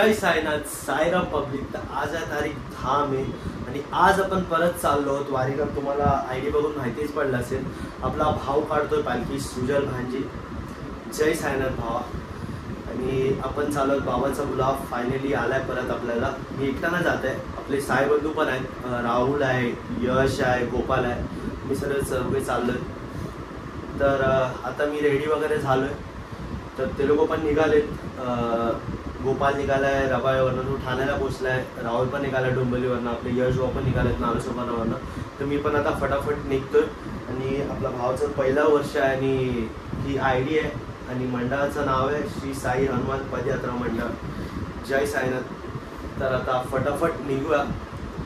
जय Sainath, Sairam public. तर आज आहे तारीख 10 मे आणि आज आपण परत चाललो आहोत वारीला. तुम्हाला आयडी बघून माहितीच पडलं असेल. आपला भाव काढतोय पालखी, सुजल भांजी. जय साईनाथ भावा. आणि आपण चाललो आहोत. बाबाचा गुलाब फायनली आलाय परत आपल्याला. मी एकट्यानं जात आहे. आपले साईबंधू पण आहेत, राहुल आहे, यश आहे, गोपाल आहे. मी सर्वे चाललोय. तर आता मी रेडी वगैरे झालोय. तर ते लोक पण निघालेत. गोपाल निघालाय रबाळवरनं, तो ठाण्याला पोचलाय. राहुल पण निघालाय डोंबिवलीवरनं. आपले यश भाऊ पण निघालेत नालसोपारावरनं. तर मी पण आता फटाफट निघतोय. आणि आपल्या भावाचं पहिलं वर्ष आहे आणि ही आयडी आहे आणि मंडळाचं नाव आहे श्री साई हनुमान पदयात्रा मंडळ. जय साईनाथ. तर आता फटाफट निघूया,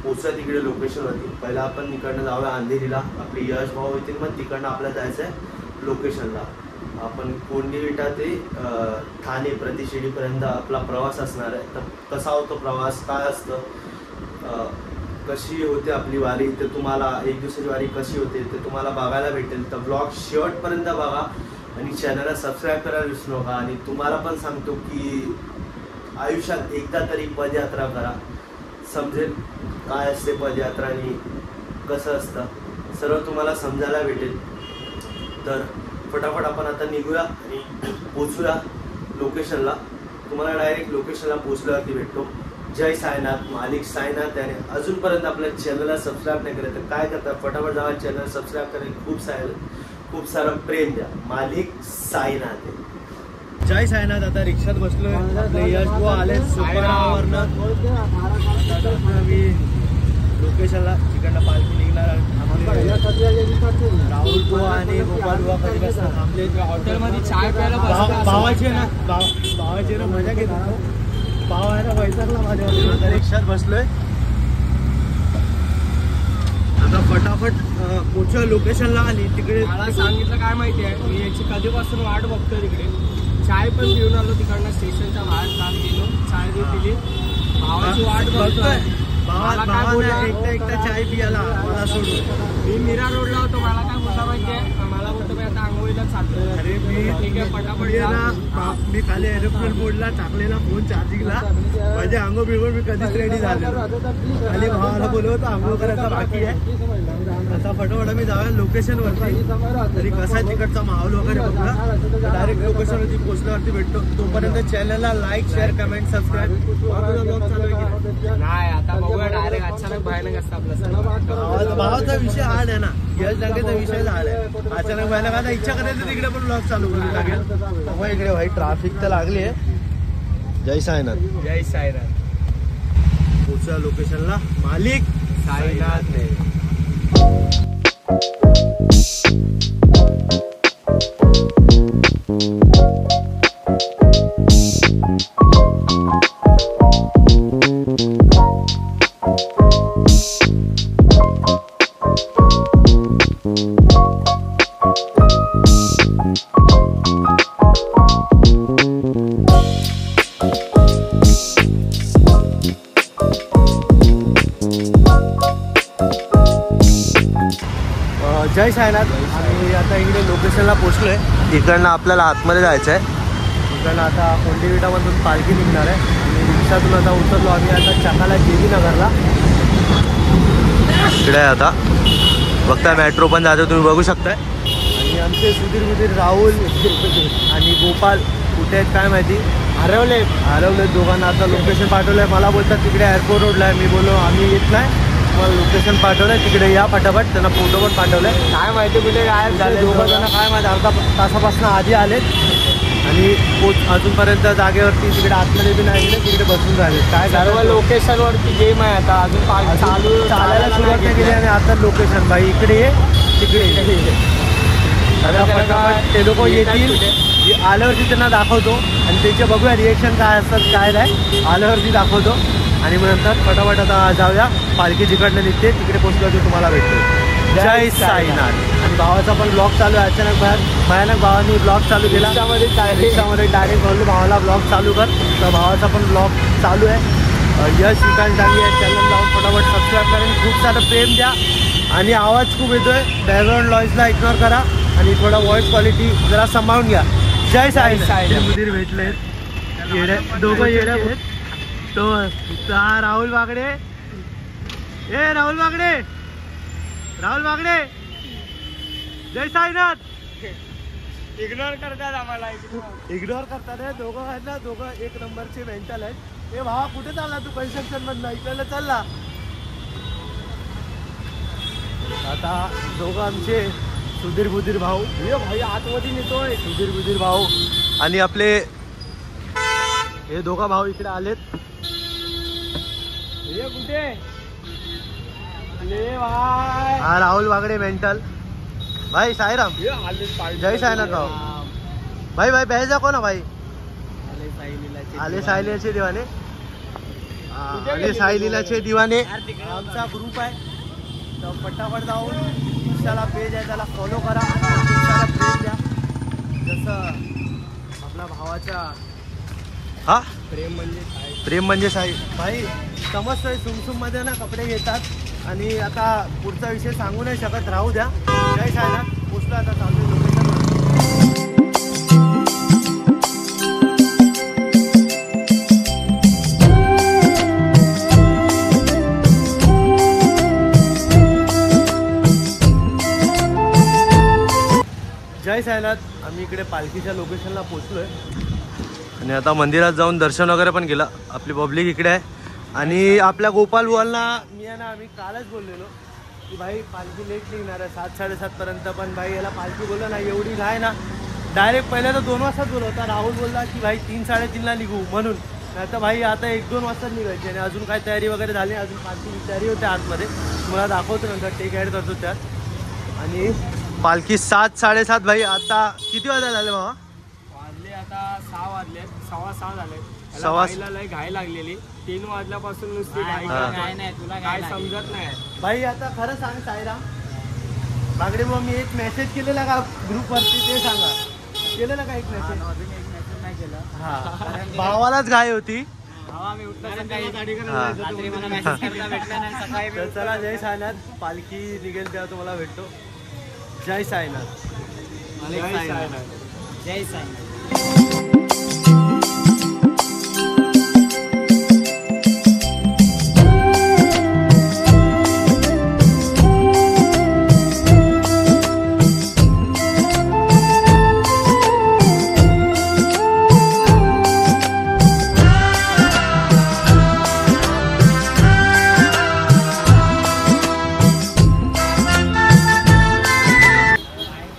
पोचूया तिकडे लोकेशनवरती. पहिला आपण इकडनं जाऊया अंधेरीला. आपले यश भाऊ येतील, मग तिकडनं आपल्याला जायचं आहे लोकेशनला. आपण कोंडी विटा ते ठाणे प्रतिशिडीपर्यंत आपला प्रवास असणार आहे. तर कसा होतो प्रवास, काय असतं, कशी होते आपली वारी, ते तुम्हाला एक दिवसाची वारी कशी होते ते तुम्हाला बघायला भेटेल. तर ब्लॉग शेवटपर्यंत बघा आणि चॅनलला सबस्क्राईब करायला विसरू नका. आणि तुम्हाला पण सांगतो की आयुष्यात एकदा तरी पदयात्रा करा, समजेल काय असते पदयात्रा आणि कसं असतं, सर्व तुम्हाला समजायला भेटेल. तर फटाफट आपण आता निघूया आणि पोचूया लोकेशनला. तुम्हाला डायरेक्ट लोकेशनला पोचल्यावरती भेटतो. जय साईनाथ, मालिक साईनाथ. आणि अजूनपर्यंत आपल्या चॅनलला सबस्क्राईब नाही करत तर काय करता, फटाफट जावा चॅनल सबस्क्राईब करेल. खूप सारं प्रेम द्या. मालिक साईनाथ. जय साईनाथ. आता रिक्षात बसलोय. आपले यश भाऊ आले सुपरवरनं. मी लोकेशनला तिकडनं पालखी निघणार. राहुल बुवा आणि गोपाल बुवा कधी बसतात थांबले हॉटेलमध्ये चाय प्यायला. भावाची ना मजा घेत भाव आहे ना वैतागला माझ्यावर. आता रिक्षात बसलोय. आता फटाफट पोहोचूया लोकेशनला. आणि तिकडे मला सांगितलं काय माहिती आहे, मी याची कधीपासून वाट बघतोय. तिकडे चाय पण पिऊन आलो तिकडनं स्टेशनच्या बाहेर जाऊन गेलो, चाय पिली. भावाची वाट बघतोय. भावाला एकटा चाय पियाला मला सोडून मी मीरा रोडला होतो. मला काय बोलला माहितीये, मला बोलतो मी आता आंघोळीला चालतोय. अरे ठीक आहे पटापट. मी खाली एरोप्लेन मोडला टाकलेला फोन चार्जिंगला. माझे आंघोळ बिळगोळ मी कधीच रेडी झाले. खाली भावाला बोलवतो, आंघोळ करायचा बाकी आहे. आता फटाफट मी जाऊया लोकेशनवरती. तरी कसा तिकडचा माहोल वगैरे बघला डायरेक्ट लोकेशनवरती पोहोचल्यावरती भेटतो. तोपर्यंत चॅनलला लाईक, शेअर, कमेंट, सबस्क्राईब. नाही आता बघूया डायरेक्ट. अचानक भयानक असतं आपलं. भावाचा विषय हार्ड आहे ना, यश जागेचा विषय हार्ड आहे. अचानक भयानक. आता इच्छा करायचं तिकडे पण ब्लॉग चालू करू लागेल. हो इकडे भाई ट्रॅफिक तर लागली आहे. जय साईनाथ. जय साईनाथ. पोहोचूया लोकेशनला. मालिक साईनाथ. जय साईनाथ. आणि आता इकडे लोकेशनला पोचलोय. इकडनं आपल्याला आतमध्ये जायचं आहे. इकडनं आता कोंडी विटामधून पालखी निघणार आहे. आणि रिक्षातून आता उतरलो आम्ही आता चकाला JB नगरला. इकडे आहे आता बघताय मेट्रो पण जातो, तुम्ही बघू शकताय. आणि आमचे सुधीर राहुल आणि गोपाल कुठे आहेत काय माहिती, हरवले दोघांना. आता लोकेशन पाठवलं आहे. मला बोलतात तिकडे एअरपोर्ट रोडला आहे. मी बोललो आम्ही येत नाही, मला लोकेशन पाठवलंय तिकडे या फटाफट. त्यांना फोटो पण पाठवलाय. काय माहिती कुठे गायब झाले दोघं जण काय माहिती अर्धा तासापासून आधी आलेत आणि अजूनपर्यंत जागेवरती तिकडे आतमध्ये बी नाही गेले, तिकडे बसून राहिले. काय सर्व लोकेशनवरती गेम आहे आता. अजून चालायला सुरुवात नाही केली आणि आता लोकेशन भाई इकडे ये तिकडे ये. ते लोक येतील, आल्यावरती त्यांना दाखवतो आणि त्याचे बघूया रिएक्शन काय असतात काय नाही. आल्यावरती दाखवतो आणि मग नंतर फटाफट आता जाऊया. पालखी जिकडनं निघते तिकडे पोचलो की तुम्हाला भेटतो. जय साईनाथ. आणि भावाचा पण ब्लॉग चालू आहे. अचानक भयानक भावानी ब्लॉग चालू केला. रिक्षामध्ये डायरेक्ट बोललो भावाला ब्लॉग चालू कर. तर भावाचा पण ब्लॉग चालू आहे. यश विकास डांगे आहे. चॅनल लावून फटाफट सबस्क्राईब करेन. खूप सारं प्रेम द्या. आणि आवाज खूप येतोय, बॅकग्राऊंड नॉईजला इग्नोर करा आणि थोडा व्हॉइस क्वालिटी जरा सांभाळून घ्या. जय साईनाथ. मुदीर भेटले, दोघं येड्या तो हा राहुल बागडे. ए राहुल बागडे, राहुल बागडे, जय साईनाथ. इग्नोर करतात आम्हाला. इग्नोर करतात हे दोघं आहेत ना, दोघं एक नंबरचे मेंटल आहेत. ए भावा कुठे चालला तू? कन्स्ट्रक्शन मधनं इकडलं चालला. आता दोघं आमचे सुधीर बुधीर भाऊ. हे भाई आतमध्ये नेतोय. सुधीर बुधीर भाऊ आणि आपले हे दोघं भाऊ इकडे आलेत. हे कुठे आले भाई? हा राहुल बागडे मेंटल भाई. साईराम, हे आले साई. जय साईनाथ भाऊ. भाई भाई बहस जा ना भाई. आले साईलीलाचे. आले साईलीलाचे दिवाने. आले साईलीलाचे दिवाने आमचा ग्रुप आहे. तर पटापट जाऊन इंस्टाला पेज आहे त्याला फॉलो करा. इंस्टाला पेज द्या. जसं आपल्या भावाच्या हा प्रेम म्हणजे साई. प्रेम म्हणजे साई. भाई समजतंय सुमसुम मध्ये ना कपडे घेतात आणि आता पुढचा विषय सांगू नाही शकत, राहू द्या. जय साईनाथ. पोचलो आता चालू लोकेशन. जय साईनाथ. आम्ही इकडे पालखीच्या लोकेशनला पोचलोय आणि आता मंदिरात जाऊन दर्शन वगैरे पण केलं. आपली पब्लिक इकडे आहे आणि आपल्या गोपाल बुवांना मी आहे ना, आम्ही कालच बोललेलो की भाई पालखी लेट निघणार आहे 7-7:30 पर्यंत. पण भाई याला पालखी बोललं ना एवढी घाय ना, डायरेक्ट पहिल्या तर 2 वाजताच बोलवता. राहुल बोलला की भाई 3-3:30ला निघू म्हणून. नाही तर भाई आता 1-2 वाजताच निघायची आणि अजून काय तयारी वगैरे झाली. अजून पालखीची तयारी होते आतमध्ये, मला दाखवतो नंतर, टेक ॲड करतो त्यात. आणि पालखी 7-7:30 भाई. आता किती वाजता झाले बाबा? वाजले आता 6 वाजले, 6:15 झाले. 6:15 लय घाई लागलेली. 3 वाजल्यापासून नुसती घाई. तुला काय समजत नाही भाई. आता खरं सांग साईराम बागडे भाऊ, मी एक मेसेज केलेला का ग्रुपवरती ते सांगा. केलेला का एक मेसेज? अजून एक मेसेज नाही केला. हा भावालाच घाई होती. तर चला जय साईनाथ. पालखी निघेल तेव्हा तुम्हाला भेटतो. जय साईनाथ. जय साईनाथ. जय साईनाथ.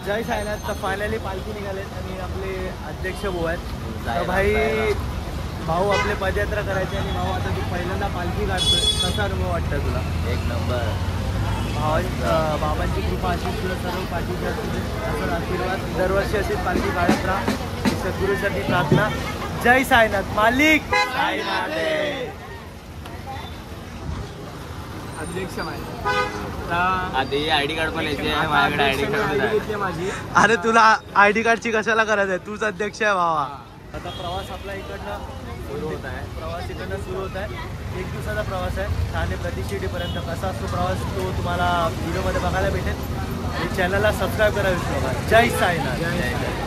जय साईनाथ. तर फायनली पालखी निघालेत आणि आपले अध्यक्ष भाऊ आहेत. तर भाई भाऊ आपले पदयात्रा करायचे आणि भाऊ आता तू पहिल्यांदा पालखी काढतोय, कसा अनुभव वाटतं तुला? एक नंबर. बाबांची कृपा अशीच तुला सर्व पालखीच्या असं आशीर्वाद दरवर्षी अशीच पालखी काढत राहा. सद्गुरूसाठी प्रार्थना. जय साईनाथ. मालिक साईनाथ. अध्यक्ष आधी आयडी कार्ड पण यायचे माझ्याकडे. आयडी कार्ड माझी. अरे तुला आयडी कार्डची कशाला गरज आहे? तूच अध्यक्ष आहे भावा. आता प्रवास आपला इकडनं सुरू होत आहे. प्रवास इकडनं सुरू होत आहे. 1 दिवसाचा प्रवास आहे. ठाणे प्रतिशिर्डीपर्यंत. कसा असतो प्रवास तो तुम्हाला व्हिडिओमध्ये बघायला भेटेल. आणि चॅनलला सबस्क्राईब करा विसरू नका. जय साईनाथ.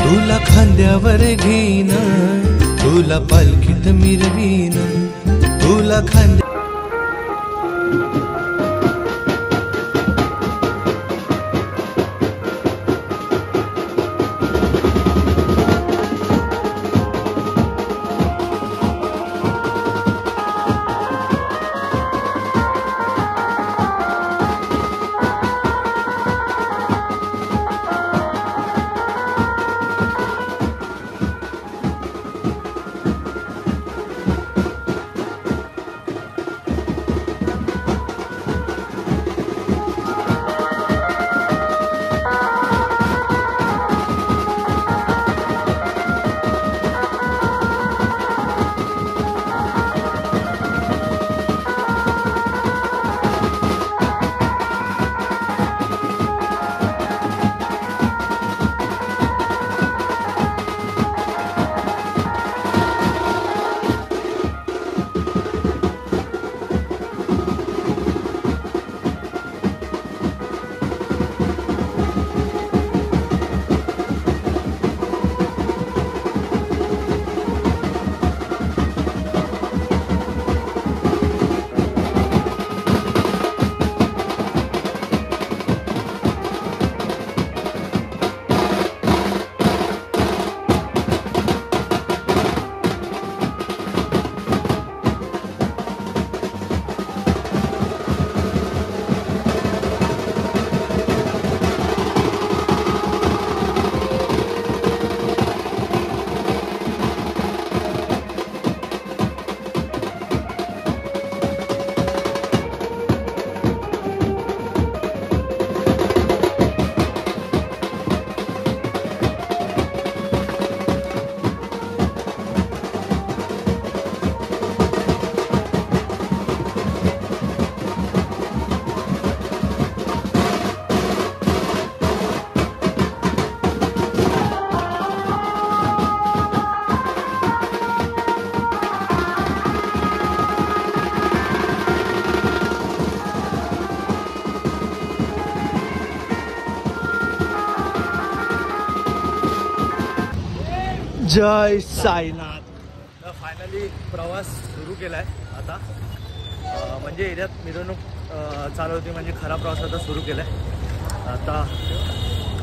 तुला खांद्यावर घेईन, तुला पालखीत मिरवीन, तुला खांद्या जय साईनाथ. तर फायनली प्रवास सुरू केला आहे आता. म्हणजे एरियात मिरवणूक चालू होती, म्हणजे खरा प्रवास आता सुरू केला आहे. आता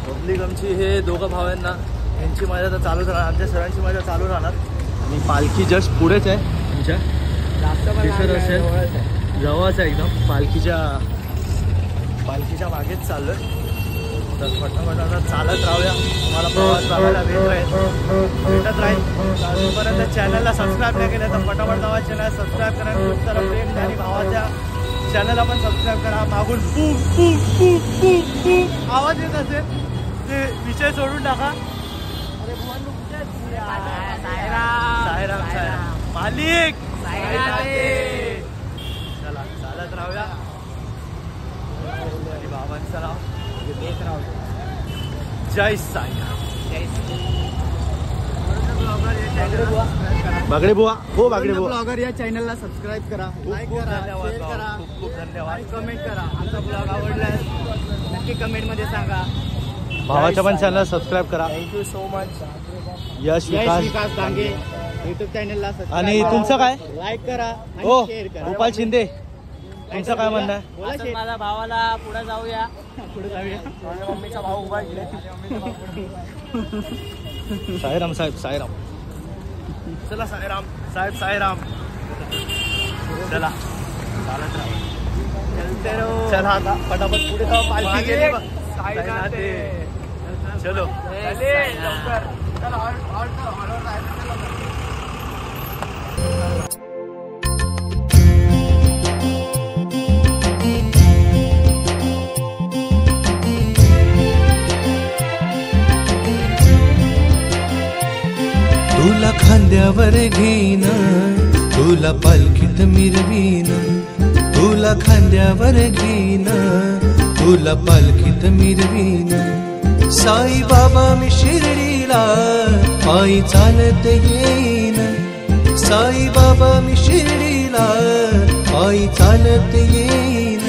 पब्लिक आमची हे दोघं भाव आहेत ना, यांची मजा तर चालूच राहणार, आमच्या सरांची मजा चालू राहणार. आणि पालखी जस्ट पुढेच आहे तुमच्या, दिसत असेल जवळच आहे एकदम. पालखीच्या मागेच चाललो आहे. तर फटाफट आता चालत राहूया, तुम्हाला प्रवास बघायला भेटत राहील. अजूनपर्यंत चॅनलला सबस्क्राईब नाही केलं तर फटाफट जावा, चॅनल सबस्क्राईब करा. खूप सारं प्रेम आणि भावाच्या चॅनलला पण सबस्क्राईब करा. मागून खूप खूप खूप खूप खूप आवाज येत असेल ते विषय सोडून टाका. साईराम मालिक. चला चालत राहूया आणि बाबांचं नाव घेत राहू. जय साईराम. बागडे बुवा. हो बागडे बुवा ब्लॉगर या चॅनलला सबस्क्राईब करा, लाईक करा, शेअर करा. खूप खूप धन्यवाद. कमेंट करा. आमचा ब्लॉग आवडला नक्की कमेंटमध्ये सांगा. भावाच्या पण चॅनलला सबस्क्राईब करा. Thank you so much. Yash Vikas Dange YouTube चॅनलला. आणि तुमचं काय? लाईक करा, हो गोपाल शिंदे, तुमचं काय म्हणणं आहे? माझ्या भावाला पुढे जाऊया. माझ्या मम्मीचा भाऊ उभा इकडे. साईराम साहेब साईराम. चला साईराम साहेब साईराम. चला चालत राहा. चला आता फटाफट पुढे जाऊ. पालखी गेली बघ. चलो लवकर. तुला खांद्यावर घेईन, तुला पालखीत मिरवीन. तुला खांद्यावर घेईन, तुला पालखीत मिरवीन. साई बाबा मी शिर्डीला पायी चालत येईन. साई बाबा मी शिर्डीला पायी चालत येईन.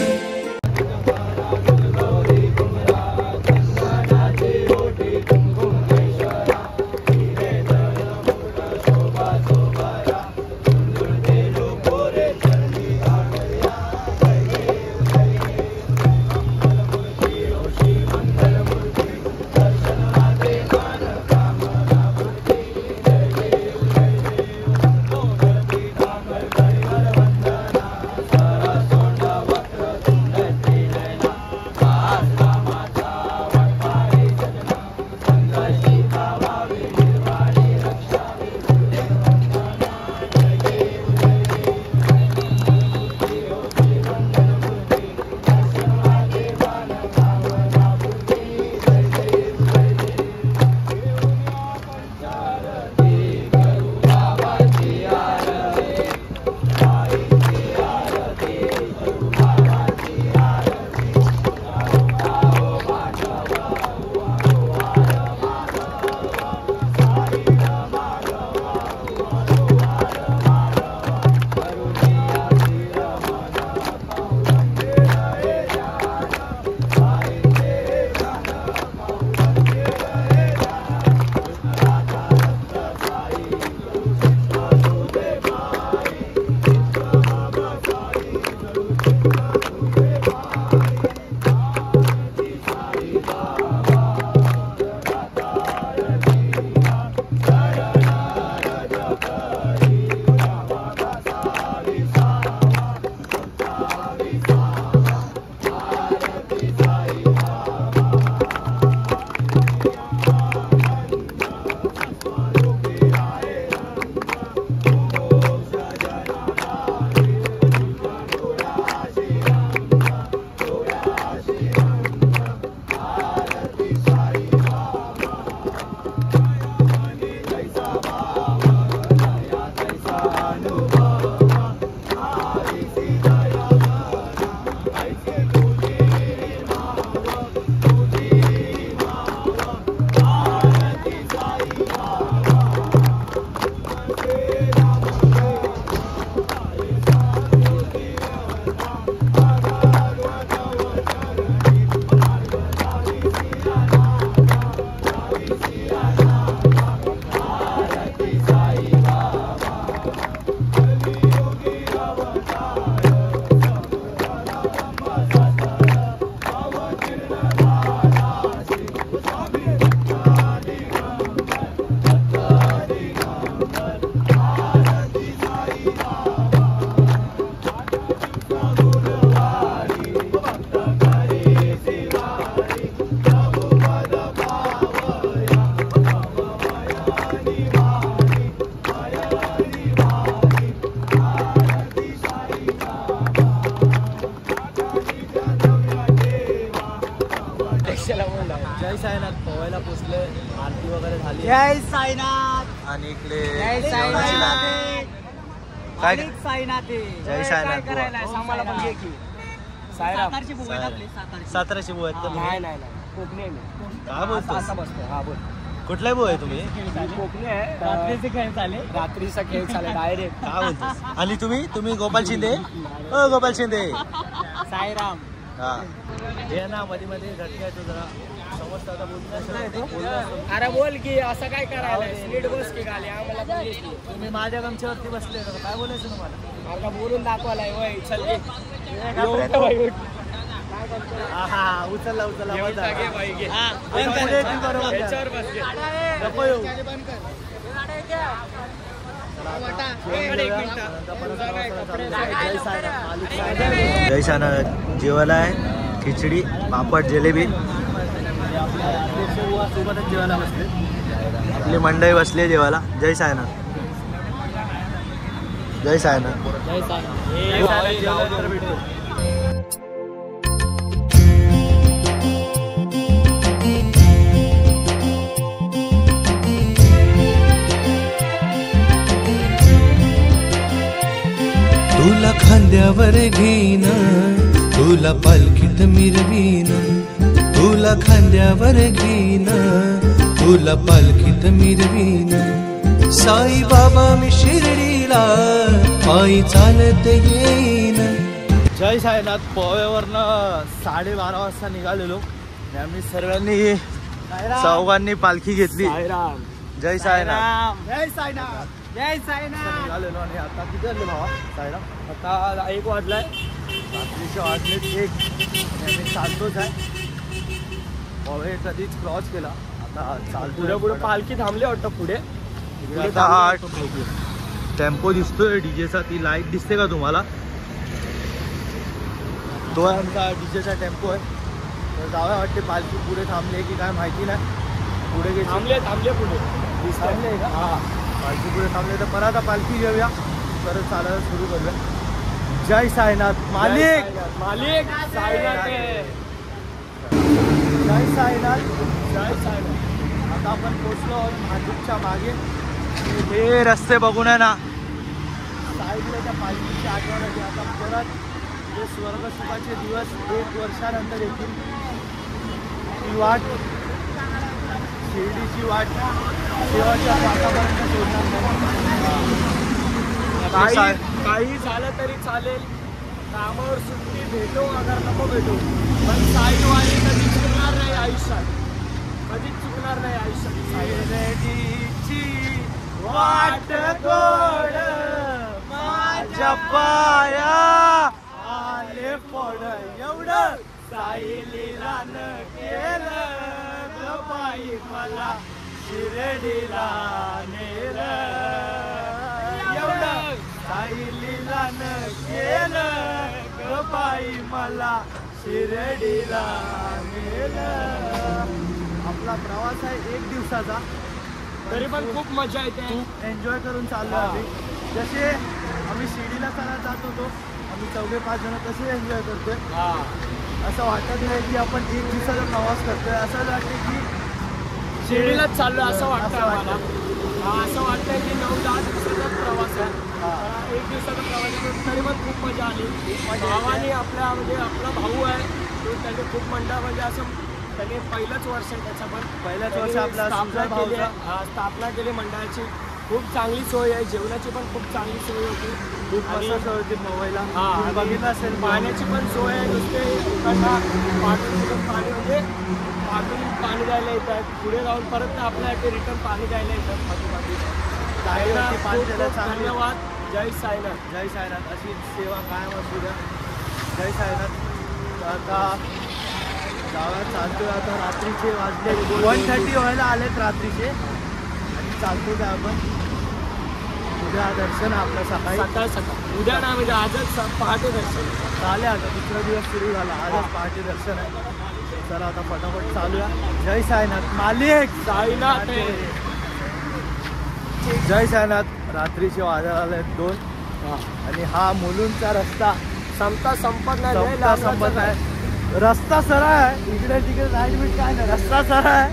मुंबईला पोहोचले, आरती वगैरे झाली जय साईनाथ. आणि इकडे जय जेवणाची साईनाथ. काय साईनाथ. जय साईनाथ. काय करायला आम्हाला पण घे की. साईराम. साताराची बुवा आहेत का तुम्ही? नाही कोकणी आहे मी. काय बोलतो? असा बसतो. हा बोल. कुठला बुवा आहे तुम्ही? कोकणी आहे. रात्रीचे खेळ चाले. रात्रीचा खेळ चाले डायरेक्ट. काय बोलतो? आणि तुम्ही गोपाल शिंदे? गोपाल शिंदे. साईराम. हा हे ना मध्ये मध्ये झटके येतो जरा समजतं आता बोलतो. अरे बोल की असं काय करायला नीट बस की गाली आम्हाला पण ये की. तुम्ही माझ्या गमच्यावरती बसले तर काय बोलायचं तुम्हाला? आता बोलून दाखवायलाय वय चल की. हा उचलला घेऊन टाके बाई घे. पुढे ती बरोबर द्या. याच्यावर बस घे. नको येऊ. जय साईनाथ. जेवायला आहे खिचडी, पापड, जिलेबी. सोबतच जेवायला बसले, आपली मंडळी बसली जेवायला. जय साईनाथ. जय साईनाथ. जय साईनाथ. जेवायला भेटतो. तुला खांद्यावर घेईन, तुला पालखीत मिरवीन. तुला खांद्यावर घेईन, तुला पालखीत मिरवीन. साई बाबा मी शिर्डीला पायी चालत येईन. जय साईनाथ. पोव्यावरनं 12:30 वाजता निघालेलो आणि आम्ही सर्वांनी चौघांनी पालखी घेतली. साईराम. जय साईनाथ. जय साईनाथ. जय साईनाथ. निघालेलो आणि आता किती वाजले भावा साईराम? आता 1 वाजलाय. रात्रीचे वाजलेत 1 आणि आम्ही चालतोच आहे. पोहे कधीच क्रॉस केला, आता चालतो. पुढे पालखी थांबली वाटतं पुढे. आता हा टेम्पो दिसतोय डीजेचा, ती लाईट दिसते का तुम्हाला? तो आहे आमचा डीजेचा टेम्पो आहे. तर जावं वाटते पालखी पुढे थांबली की काय माहिती नाही. पुढे गेली थांबले पुढे. थांबले का? हा पालखी पुढे थांबले तर परत आता पालखी घेऊया, परत चालायला सुरू करूया. जय साईनाथ. मालिक साईनाथ आहे. जय साईनाथ. जय साईनाथ. आता आपण पोचलो आहोत भाजपच्या मागे. हे रस्ते बघून आहे ना साईडला त्या पालखीची आठवण होती. आता परत ते स्वर्गसुखाचे दिवस 1 वर्षानंतर येतील. ती वाट, शिर्डीची वाट शेवटच्या वाटापर्यंत सोडणार नाही. काही झालं तरी चालेल, कामावर सुट्टी भेटो अगर नको भेटो, पण साईवाली कधीच चुकणार नाही आयुष्यात. कधीच चुकणार नाही आयुष्यात. शिर्डीची वाट गोड माझ्या पाया आले पड. एवढं साईलीलानं केलं ग बाई मला शिर्डीला नेलं. एवढं साईलीलानं केलं ग बाई मला शिर्डीला नेलं. आपला प्रवास आहे 1 दिवसाचा, तरी पण खूप मजा येते. खूप एन्जॉय करून चाललो आम्ही. जसे आम्ही शिर्डीला चालत जात होतो, आम्ही 4-5 जण कसे एन्जॉय करतोय. असं वाटत नाही की आपण 1 दिवसाचा प्रवास करतोय. असं वाटतं की शिर्डीलाच चाललो असं वाटतं आम्हाला. असं वाटतंय की 9-10 दिवसाचाच प्रवास आहे. 1 दिवसाचा प्रवास आहे, तरी पण खूप मजा आली. भावाने आपला आपला भाऊ आहे तो, त्याने खूप म्हणजे असं त्याने पहिलंच वर्ष आहे त्याचं, पण पहिल्याच वर्ष आपला स्थापना केली मंडळाची. खूप चांगली सोय आहे, जेवणाची पण खूप चांगली सोय होती. खूप मस्त सोय होती मोबाईलला. बघितलं असेल. पाण्याची पण सोय आहे. नुसते लोकांना पाठवून पाणी म्हणजे पाणी द्यायला येतात. पुढे जाऊन परत आपल्यासाठी रिटर्न पाणी द्यायला येतात. धन्यवाद. जय साईनाथ. जय साईनाथ. अशी सेवा कायम असू द्या. जय साईनाथ. आता गावात चालतोय. आता रात्रीचे वाजले 1:30 व्हायला आलेत रात्रीचे आणि चालतो काय आपण. उद्या दर्शन आहे आपलं सकाळी. उद्या ना म्हणजे आजच पहाटे दर्शन झाले. आता दुसरा दिवस सुरू झाला, आजच पहाटे दर्शन आहे. चला आता फटाफट चालूया. जय साईनाथ. मालिक साईनाथ. जय साईनाथ. रात्रीचे वाजायला आले 2 आणि हा मुलुंडचा रस्ता संपत नाही. रस्ता सरळ आहे, इकडे तिकडे लाईट बीट काय नाही, रस्ता सरळ आहे.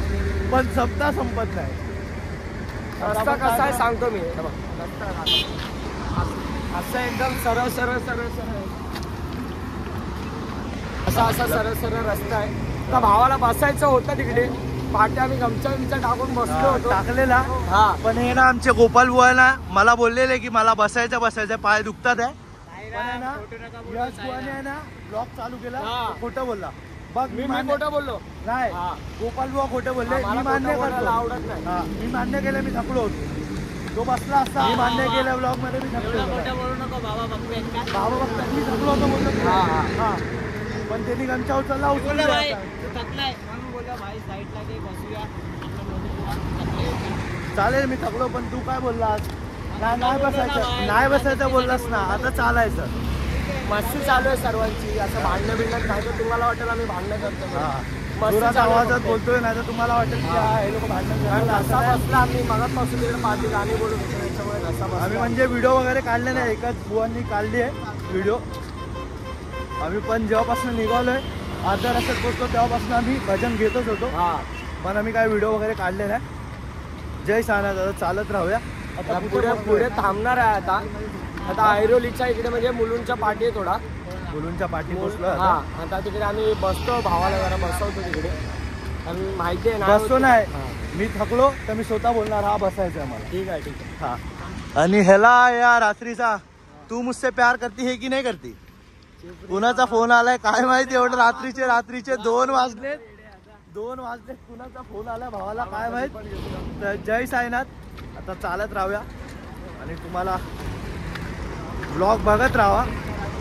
पण सप्ताह संपत नाही. रस्ता कसा आहे सांगतो मी. असं एकदम सरळ सरळ सरळ सरळ असा सरळ सरळ रस्ता आहे. त्या भावाला बसायचं होतं तिकडे, पाठी आम्ही गमचा टाकून बसलो होतो टाकलेला. हा पण हे ना आमचे गोपाल बुवा ना मला बोललेले की मला बसायचं पाय दुखतात आहे. यश बुवाने आहे ना ब्लॉग चालू केला, खोटं बोलला. बघ मी खोटं बोललो नाही, गोपाल बुवा खोटं बोलले. मी मान्य करतो, आवडत नाही. मी मान्य केलं, मी थकलो होतो. तो बसला असता, मी मान्य केलं ब्लॉग मध्ये, मी थकलो होतो. बोलू नको बाबा बघतोय बाबा बघतात मी थकलो होतो बोललो. हा पण त्यांनी गमचा उचलला उचलला. चालेल मी थकलो, पण तू काय बोललास? नाही बसायचं बोललास ना. आता चालायचं. मस्ती चालू आहे सर्वांची. असं भांडणं बिंडणं काय तर तुम्हाला वाटेल आम्ही भांडणं करतो. जोरात आवाजात बोलतोय, नाही तर तुम्हाला वाटेल की हे लोक भांडण रस्ता बसला. आम्ही मगाचपासून तिकडे पाठी गाणी बोलत होतो, त्याच्यामुळे रस्ता बसला. आम्ही म्हणजे व्हिडिओ वगैरे काढले नाही, एकाच बुवांनी काढली आहे व्हिडिओ. आम्ही पण जेव्हापासून निघालोय अर्ध्या रस्त्यात पोहोचलो तेव्हापासून आम्ही भजन घेतच होतो. पण आम्ही काय व्हिडिओ वगैरे काढले नाही. जय साईनाथ. आता चालत राहूया. आता पुढे थांबणार आहे. आता ऐरोलीच्या इकडे म्हणजे मुलुंडच्या पाठी आहे, थोडा मुलुंडच्या पाठी पोहोचलो. आता तिकडे आम्ही बसतो, भावाला जरा बसवतो तिकडे. आणि माहिती आहे ना बसतो नाही, मी थकलो तर मी स्वतः बोलणार हा बसायचं आहे मला. ठीक आहे. हा. आणि ह्याला या रात्रीचा तू मुझसे प्यार करती है की नाही करती? कुणाचा फोन आलाय काय माहिती. एवढं रात्रीचे 2 वाजले. कुणाचा फोन आलाय भावाला काय माहित. तर जय साईनाथ. आता चालत राहूया आणि तुम्हाला ब्लॉग बघत राहा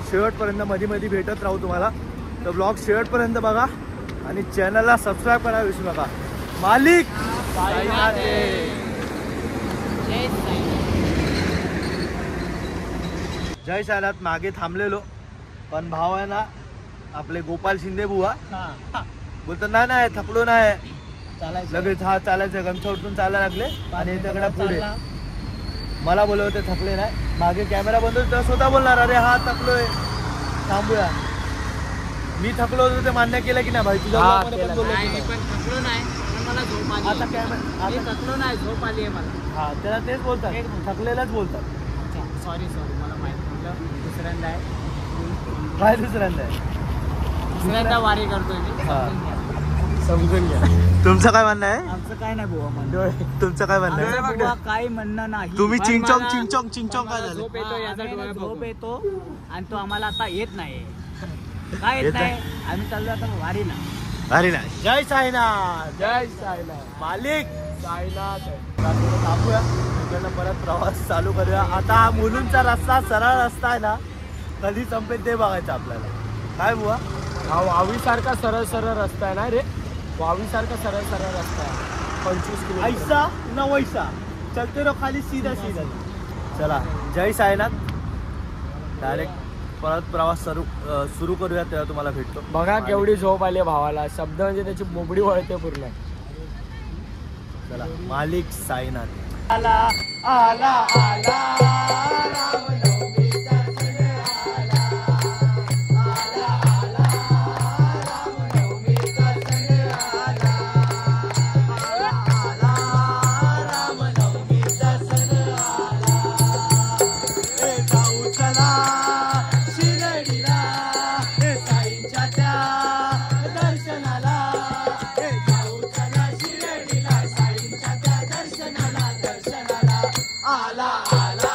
शेवटपर्यंत. मध्ये भेटत राहू तुम्हाला. तर ब्लॉग शेवटपर्यंत बघा आणि चॅनलला सबस्क्राईब करायला विसरू नका. मालिक साईनाथ. जय साईनाथ. मागे थांबलेलो पण भाव आहे ना आपले गोपाल शिंदे बुवा बोलतात नाही थकलो नाही, लगेच चालायचं. गमछा उठून चालायला लागले आणि त्याकडे पुढे मला बोलवते थकले नाही. मागे कॅमेरा बंद होता, स्वतः बोलणार अरे हा थकलोय थांबूया. मी थकलो होतो ते मान्य केलं की नाही भाई? तुझ्या थकलो नाही, मला झोप आली. आता कॅमेरा थकलो नाही, झोप आली आहे मला. हा त्याला तेच बोलतात, थकलेलाच बोलतात. सॉरी मला माहित नव्हतं. दुसऱ्यांदा आहे. काय दुसऱ्यांदा दुसऱ्यांदा वारी करतोय मी. समजून घ्या. तुमचं काय म्हणणं आहे? आमचं काय नाही बुवा म्हणणं. तुमचं काय म्हणणं आहे? बुवा काय म्हणणं नाही. तुम्ही चिंचोंग काय झालं? झोप येतो, याचा डोळा झोप येतो आणि तो आम्हाला आता येत नाही. काय येत नाही? आम्ही चाललो आता वारीला. अरे नाही. जय साईनाथ. जय साईनाथ. मालिक साईनाथ. थांबूया, इकडनं परत प्रवास चालू करूया. आता हा मुलुंडचा रस्ता सरळ रस्ता आहे ना, कधी संपेल ते बघायचं आपल्याला. काय बुवा? हा वावीसारखा सरळ सरळ रस्ता आहे ना रे. वावीसारखा सरळ सरळ रस्ता आहे. 25 किलोमीटर. ऐसा न वैसा चलते रहो खाली सीधा. चला जय साईनाथ. डायरेक्ट परत प्रवास सुरू करूया, तेव्हा तुम्हाला भेटतो. बघा केवढी झोप आली भावाला. शब्द म्हणजे त्याची मोबडी वळते पूर्ण. चला मालिक साईनाथ. आला आला आला आला आला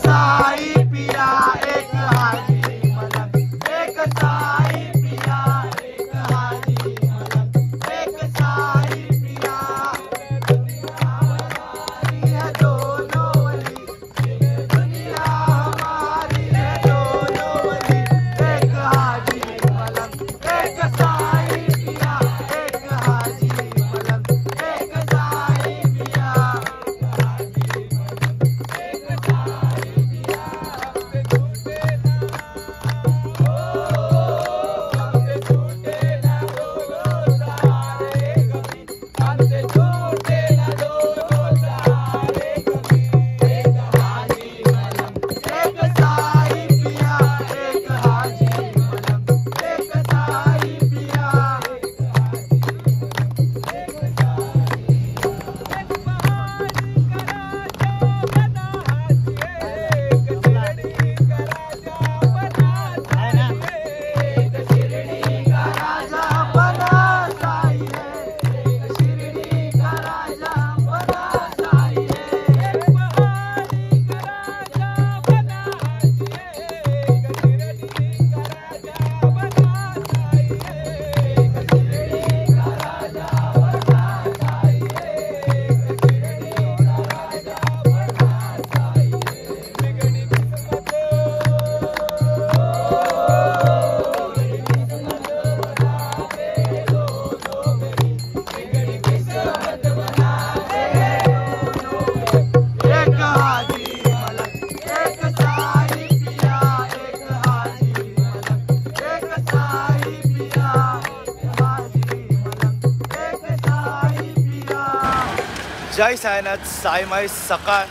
साई पिया एक हाजी मलंग, एक साई पिया एक हाजी मलंग, एक साई पिया है दोनों वली, दुनिया हमारी है दोनों वली, एक हाजी मलंग, एक साई पिया एक हाजी मलंग, एक साई पिया जय साईनाथ. साईमाई सकाळ.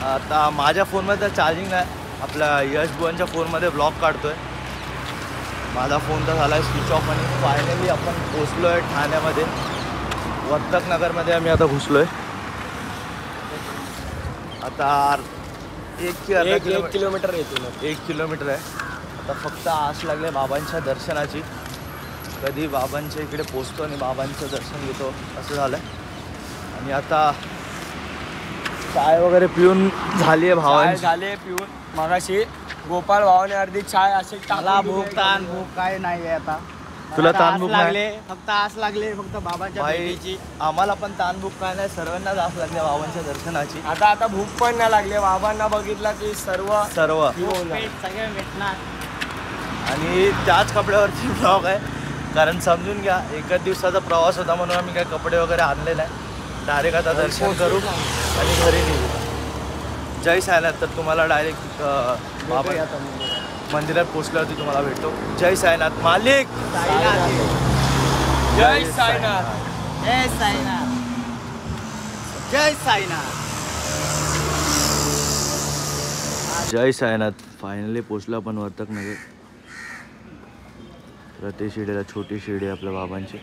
आता माझ्या फोनमध्ये चार्जिंग नाही, आपल्या यश बुवांच्या फोनमध्ये ब्लॉग काढतोय. माझा फोन तर झाला आहे स्विच ऑफ आणि फायनली आपण पोचलो आहे ठाण्यामध्ये. वर्तक नगरमध्ये आम्ही आता घुसलो आहे. आता 1 किलोमीटर येतो. 1 किलोमीटर आहे. आता फक्त आस लागले बाबांच्या दर्शनाची, कधी बाबांच्या इकडे पोचतो आणि बाबांचं दर्शन घेतो असं झालं. आणि आता चाय वगैरे पिऊन झाली आहे भावांची. झाले पिऊन मगाशी गोपाल भावाने अर्धी चाय असे मला भूक काय नाही आहे आता. तुला आता ताण आस भूक लागले, नाही? फक्त आस लागले फक्त बाबांच्या भाई भेटीची. आम्हाला पण ताण भूक काय नाही, सर्वांनाच आस लागल्या बाबांच्या दर्शनाची. आता भूक पण नाही लागले. बाबांना बघितला की सर्व सगळे भेटणार. आणि त्याच कपड्यावरती ब्लॉग आहे, कारण समजून घ्या एकच दिवसाचा प्रवास होता म्हणून आम्ही काय कपडे वगैरे आणले नाही. डायरेक्ट आता दर्शन करू आणि घरी निघू. जय साईनाथ. तर तुम्हाला डायरेक्ट बाबा मंदिरात पोचल्यावरती तुम्हाला भेटतो. जय साईनाथ. मालिक जय साईनाथ. जय साईनाथ. जय साईनाथ. जय साईनाथ. फायनली पोचलो आपण वर्तक नगर. प्रति शिडीला छोटी शिडी आहे आपल्या बाबांची.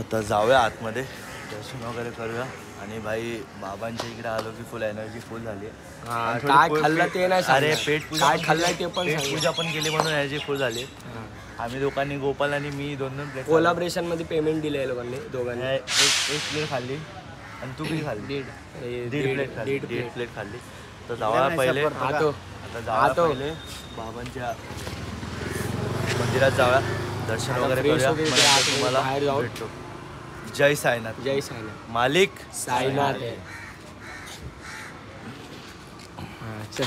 आता जाऊया आतमध्ये, दर्शन वगैरे करूया. आणि भाई बाबांच्या इकडे आलो की फुल एनर्जी फुल झाली आहे. काय खाल्लं ते नाही अरे सांगणार. पेट पूजा काय पण खाल्लंय केली. ते पण पेट सांगू. पूजा पण केली म्हणून एनर्जी फुल झाली. आम्ही दोघांनी, गोपाल आणि मी 2-2 प्लेट कोलॅबरेशन मध्ये पेमेंट दिले लोकांनी दोघांनी. एक प्लेट खाल्ली. आणि तू किती खाल्ली? दीड प्लेट खाल्ली. दीड प्लेट खाल्ली. तर जाऊया पहिले, आता जाऊया पहिले बाबांच्या मंदिरात जाऊया, दर्शन वगैरे करूया. तुम्हाला बाहेर जाऊन भेटतो. जय साईनाथ. जय साईनाथ. मालिक साईनाथ आहे. चल.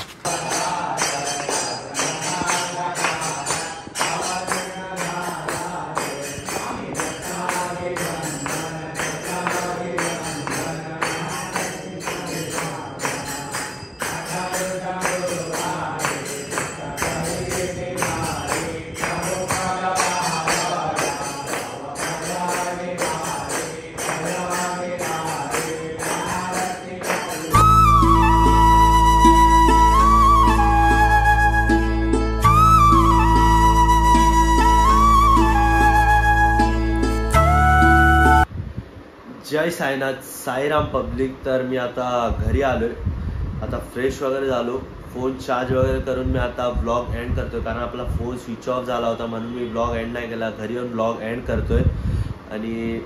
जय साईनाथ. साईराम पब्लिक. तर मी आता घरी आलोय. आता फ्रेश वगैरे झालो, फोन चार्ज वगैरे करून मी आता ब्लॉग एंड करतोय, कारण आपला फोन स्विच ऑफ झाला होता म्हणून मी ब्लॉग एंड नाही केला. घरी येऊन ब्लॉग एंड करतोय. आणि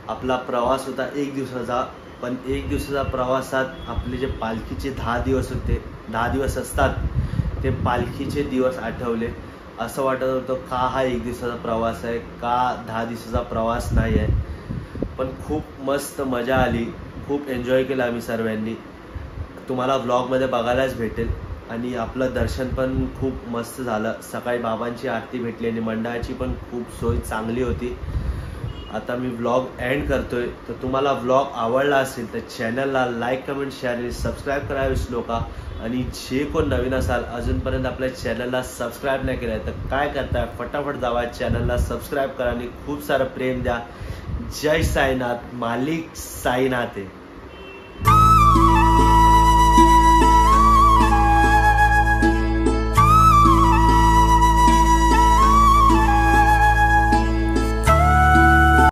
आपला प्रवास होता 1 दिवसाचा पण 1 दिवसाच्या प्रवासात आपले जे पालखीचे 10 दिवस होते, 10 दिवस असतात, ते पालखीचे दिवस आठवले. असं वाटत होतं का हा 1 दिवसाचा प्रवास आहे, का 10 दिवसाचा प्रवास नाही आहे. पण खूप मस्त मजा आली, खूप एन्जॉय केलं आम्ही सर्वांनी. तुम्हाला व्लॉगमध्ये बघायलाच भेटेल. आणि आपलं दर्शन पण खूप मस्त झालं. सकाळी बाबांची आरती भेटली आणि मंडळाची पण खूप सोय चांगली होती. आता मी व्लॉग एंड करतोय. तर तुम्हाला व्लॉग आवडला असेल तर चॅनलला लाईक, कमेंट, शेअर आणि सबस्क्राईब करायला विसरू नका. आणि जे कोण नवीन असाल, अजूनपर्यंत आपल्या चॅनलला सबस्क्राईब नाही केलं तर काय करताय, फटाफट जावा चॅनलला सबस्क्राईब करा आणि खूप सारं प्रेम द्या. जय साईनाथ, मालिक साईनाथ आहे.